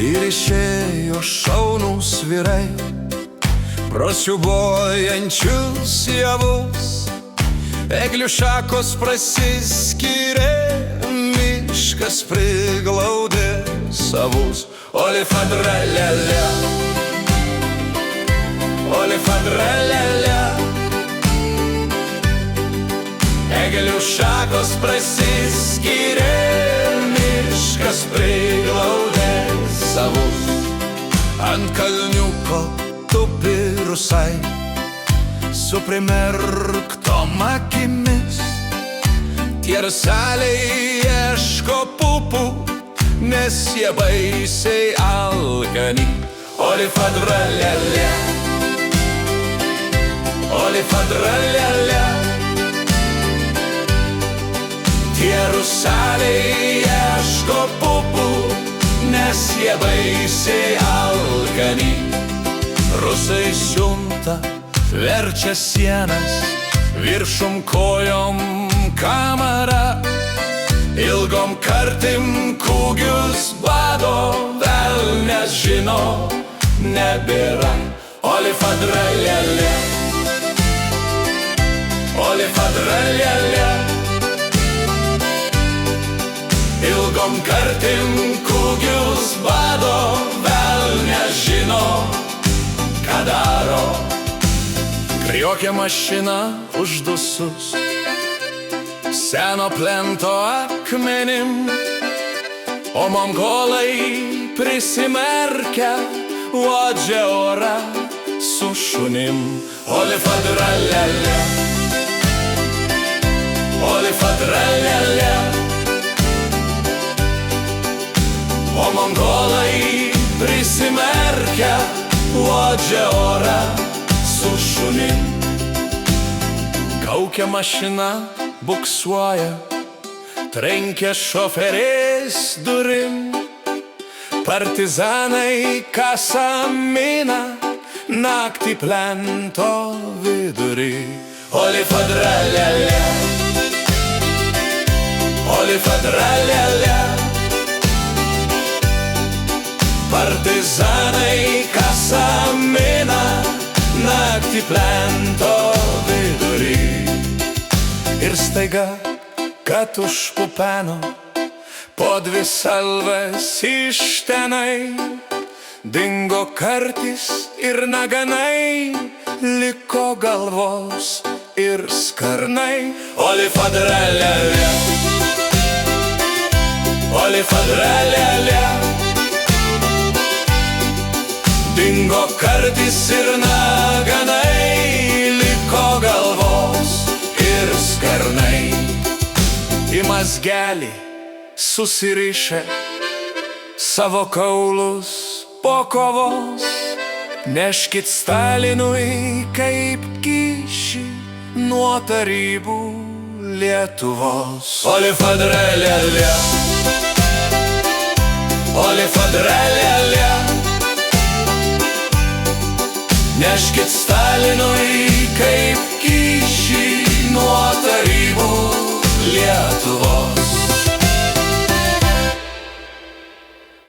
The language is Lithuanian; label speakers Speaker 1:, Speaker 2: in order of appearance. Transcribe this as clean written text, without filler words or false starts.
Speaker 1: Ir išėjo šaunūs vyrai pro siūbuojančius javus. Eglių šakos prasiskyrė, miškas priglaudė savus. Olifadralelė, olifadralelė, eglių šakos prasiskyrė, miškas priglaudė savus. Ant kalniuko tupi rusai su primerktom akimis. Tie rusaliai ieško pupų, nes jie baisiai alkani. Olifadralelė, olifadralelė, tie rusaliai ieško pupų, nes jie baisiai alkani. Rusai siunta, verčia sienas, viršum kojom kamara. Ilgom kartim kūgius bado, velnias žino, nebėra. Olifadralelė, olifadralelė, ilgom kartim kūgius bado, velnias žino, ką daro. Kriokia mašina uždusus seno plento akmenim, o mongolai prisimerkia, uodžia orą su šunim. Olifadralelė, olifadralelė, o mongolai prisimerkia, uodžia orą su šunim. Kaukia mašina, buksuoja, trenkia šoferės durim. Partizanai kasa miną, naktį plento vidury. Olifadralelė, olifadralelė, partizanai kasa miną, naktį plento vidury. Ir staiga, kad užpupeno po dvi salvas iš tenai, dingo kartis ir naganai, liko galvos ir skarnai. Olifadralelė, olifadralelė, dingo kartis ir naganai, liko galvos ir skarnai. Į mazgelį susirišę savo kaulus po kovos, neškit Stalinui kaip kyšį nuo tarybų Lietuvos. Olifadralelė, olifadralelė, neškit